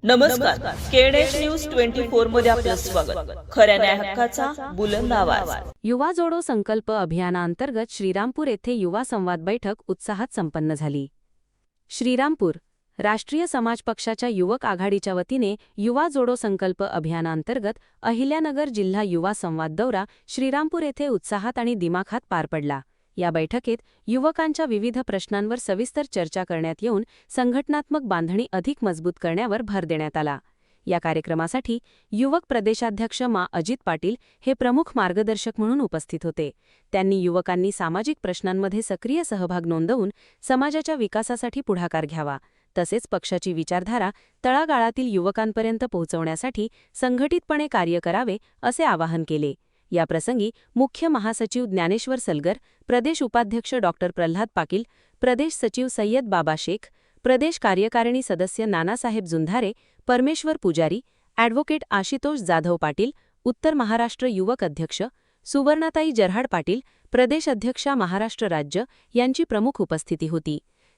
नमस्कार, केडेश न्यूज 24 मध्ये आपलं स्वागत. खऱ्या न्याय हक्काचा बुलंद आवाज. युवा जोडो संकल्प अभियानाअंतर्गत श्रीरामपूर येथे युवा संवाद बैठक उत्साहात संपन्न झाली. श्रीरामपूर राष्ट्रीय समाज पक्षाच्या युवक आघाडीच्या वतीने युवा जोडो संकल्प अभियानाअंतर्गत अहिल्यानगर जिल्हा युवा संवाद दौरा श्रीरामपूर येथे उत्साहात आणि दिमाखात पार पडला. या बैठकीत युवकांच्या विविध प्रश्नांवर सविस्तर चर्चा करण्यात येऊन संघटनात्मक बांधणी अधिक मजबूत करण्यावर भर देण्यात आला. या कार्यक्रमासाठी युवक प्रदेशाध्यक्ष मा अजित पाटील हे प्रमुख मार्गदर्शक म्हणून उपस्थित होते. त्यांनी युवकांनी सामाजिक प्रश्नांमध्ये सक्रिय सहभाग नोंदवून समाजाच्या विकासासाठी पुढाकार घ्यावा, तसेच पक्षाची विचारधारा तळागाळातील युवकांपर्यंत पोहोचवण्यासाठी संघटितपणे कार्य करावे असे आवाहन केले. याप्रसंगी मुख्य महासचिव ज्ञानेश्वर सलगर, प्रदेश उपाध्यक्ष डॉ प्रल्हाद पाटील, प्रदेश सचिव सय्यद बाबा शेख, प्रदेश कार्यकारिणी सदस्य नानासाहेब जुंधारे, परमेश्वर पुजारी, ॲडव्होकेट आशितोष जाधव पाटील, उत्तर महाराष्ट्र युवक अध्यक्ष सुवर्णाताई जरहाड पाटील, प्रदेश अध्यक्षा महाराष्ट्र राज्य यांची प्रमुख उपस्थिती होती.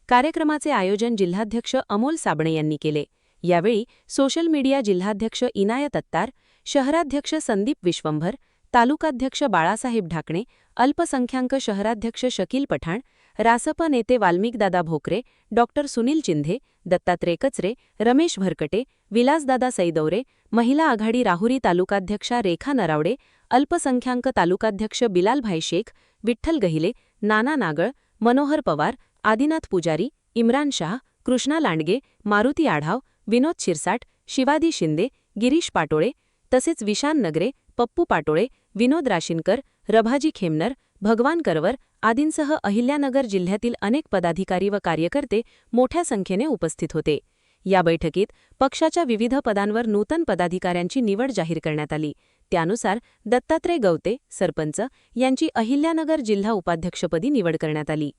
कार्यक्रमाचे आयोजन जिल्हाध्यक्ष अमोल साबणे यांनी केले. यावेळी सोशल मीडिया जिल्हाध्यक्ष इनायत अत्तार, शहराध्यक्ष संदीप विश्वंभर, तालुकाध्यक्ष बाळासाहेब ढाकणे, अल्पसंख्याक शहराध्यक्ष शकील पठाण, रासप नेते वाल्मिकदादा भोकरे, डॉ सुनील चिंधे, दत्तात्रय कचरे, रमेश भरकटे, विलासदादा सैदौरे, महिला आघाडी राहुरी तालुकाध्यक्षा रेखा नरावडे, अल्पसंख्याक तालुकाध्यक्ष बिलालभाई शेख, विठ्ठल गहिले, नाना नागळ, मनोहर पवार, आदिनाथ पुजारी, इम्रान शाह, कृष्णा लांडगे, मारुती आढाव, विनोद शिरसाट, शिवादी शिंदे, गिरीश पाटोळे, तसेच विशान नगरे, पप्पू पाटोळे, विनोद राशीनकर, रभाजी खेमनर, भगवान करवर आदींसह अहिल्यानगर जिल्ह्यातील अनेक पदाधिकारी व कार्यकर्ते मोठ्या संख्येने उपस्थित होते. या बैठकीत पक्षाच्या विविध पदांवर नूतन पदाधिकाऱ्यांची निवड जाहीर करण्यात आली. त्यानुसार दत्तात्रय गवते, सरपंच यांची अहिल्यानगर जिल्हा उपाध्यक्षपदी निवड करण्यात आली.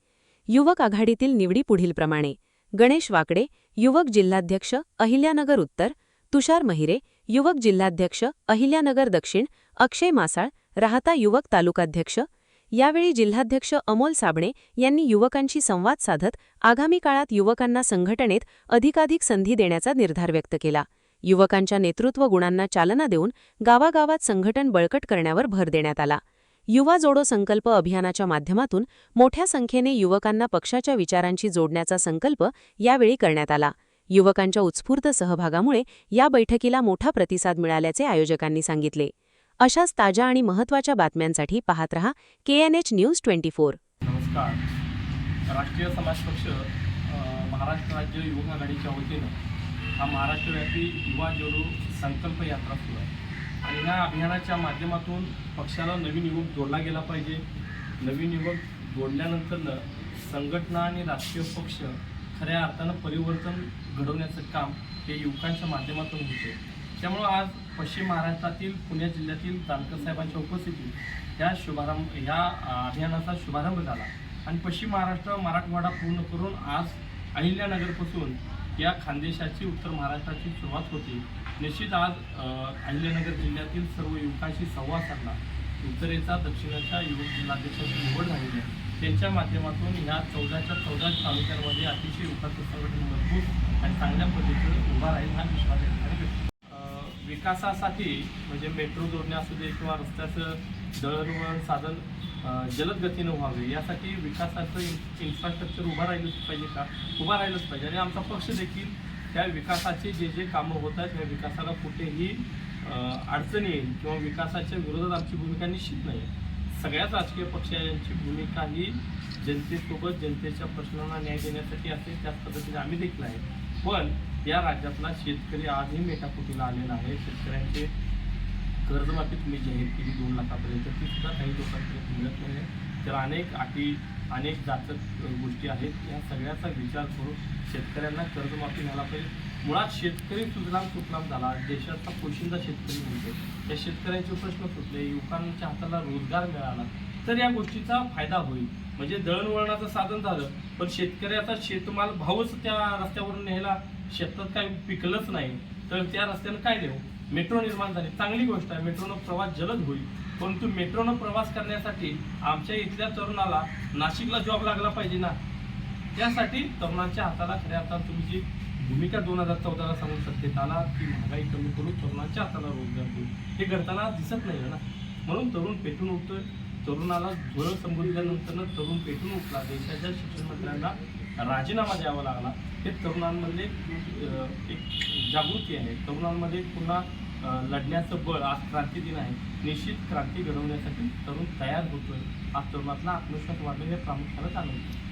युवक आघाडीतील निवडी पुढीलप्रमाणे: गणेश वाकडे, युवक जिल्हाध्यक्ष अहिल्यानगर उत्तर, तुषार महिरे, युवक जिल्हाध्यक्ष अहिल्यानगर दक्षिण, अक्षय मासाळ, राहता युवक तालुकाध्यक्ष. यावेळी जिल्हाध्यक्ष अमोल साबणे यांनी युवकांशी संवाद साधत आगामी काळात युवकांना संघटनेत अधिकाधिक संधी देण्याचा निर्धार व्यक्त केला. युवकांच्या नेतृत्व गुणांना चालना देऊन गावागावात संघटन बळकट करण्यावर भर देण्यात आला. युवा जोडो संकल्प अभियानाच्या माध्यमातून मोठ्या संख्येने युवकांना पक्षाच्या विचारांशी जोडण्याचा संकल्प यावेळी करण्यात आला. युवकांच्या उत्स्फूर्त सहभागामुळे या बैठकीला मोठा प्रतिसाद मिळाल्याचे आयोजकांनी सांगितले. अशाच ताज्या आणि महत्त्वाच्या बातम्यांसाठी पाहत रहा KNH न्यूज 24. नमस्कार. राष्ट्रीय समाज पक्ष महाराष्ट्र राज्य युवक आघाडीच्या वतीनं हा महाराष्ट्रव्यापी युवा जोडो संकल्प यात्रा सुरू आहे आणि या अभियानाच्या माध्यमातून पक्षाला नवीन युवक जोडला गेला पाहिजे. नवीन युवक जोडल्यानंतर संघटना आणि राष्ट्रीय पक्ष खऱ्या अर्थानं परिवर्तन घडवण्याचं काम हे युवकांच्या माध्यमातून होते. त्यामुळं आज पश्चिम महाराष्ट्रातील पुणे जिल्ह्यातील जानकर साहेबांच्या उपस्थितीत ह्या अभियानाचा शुभारंभ झाला आणि पश्चिम महाराष्ट्र मराठवाडा पूर्ण करून आज अहिल्यानगरपासून या खानदेशाची उत्तर महाराष्ट्राची सुरुवात होती. निश्चित आज अहिल्यानगर जिल्ह्यातील सर्व युवकांशी संवाद साधला. उत्तरेचा दक्षिणेच्या युवक जिल्हाध्यक्षाची निवड झालेली आहे. त्यांच्या माध्यमातून ह्या 14च्या तालुक्यांमध्ये अतिशय युवकांचं संघटन मजबूत आणि चांगल्या पद्धतीनं उभा राहील हा विश्वास या ठिकाणी व्यक्त. विकासासाठी म्हणजे मेट्रो जोडणे असू दे किंवा रस्त्याचं दळणवळण साधन जलद गतीनं व्हावे यासाठी विकासाचं इन्फ्रास्ट्रक्चर उभं राहिलंच पाहिजे आणि आमचा पक्ष देखील त्या विकासाचे जे कामं होत आहेत त्या विकासाला कुठेही अडचणी येईल किंवा विकासाच्या विरोधात आमची भूमिका निश्चित नाही. सगळ्याच राजकीय पक्षांची भूमिका ही जनतेसोबत जनतेच्या प्रश्नांना न्याय देण्यासाठी असते. त्याच पद्धतीने आम्ही देखील आहे. पण या राज्यातला शेतकरी आजही मेटाकुटीला आलेला आहे. शेतकऱ्यांचे कर्जमाफी तुम्ही जाहीर केली 2 लाखापर्यंत, ती सुद्धा काही लोकांपर्यंत मिळत नाही. तर अनेक जाचक गोष्टी आहेत. या सगळ्याचा विचार करून शेतकऱ्यांना कर्जमाफी झाला पाहिजे. मुळात शेतकरी सुजलाम झाला, देशाचा पोशिंदा शेतकरी म्हणतो. या शेतकऱ्यांचे प्रश्न सुटले, युवकांच्या हाताला रोजगार मिळाला तर या गोष्टीचा फायदा होईल. म्हणजे दळणवळणाचं साधन झालं पण शेतकऱ्याचा शेतमाल भावच त्या रस्त्यावरून न्यायला शेतात काही पिकलंच नाही तर त्या रस्त्यानं काय देऊ. मेट्रो निर्माण झाली, चांगली गोष्ट आहे. मेट्रोनं प्रवास जलद होईल. परंतु मेट्रोनं प्रवास करण्यासाठी आमच्या इथल्या तरुणाला नाशिकला जॉब लागला पाहिजे ना. त्यासाठी तरुणांच्या हाताला खऱ्या अर्थानं तुम्ही जी भूमिका 2014ला सांगून सत्तेत आला की महागाई कमी करू, तरुणांच्या हाताला रोजगार देऊ. हे करताना दिसत नाही ना. म्हणून तरुण पेटून उठतोय. तरुणाला झोळं संबोधल्यानंतर तरुण पेटून उठला. देशाच्या शिक्षण मंत्र्यांना राजीनामा द्यावा लागला. हे तरुणांमध्ये एक जागृती आहे. तरुणांमध्ये पुन्हा लढण्याचं बळ. आज क्रांती दिन आहे. निश्चित क्रांती घडवण्यासाठी तरुण तयार होतोय. आज तरुणातला आत्मविश्वास वाढणं हे प्रामुख्यानं जाणवतं.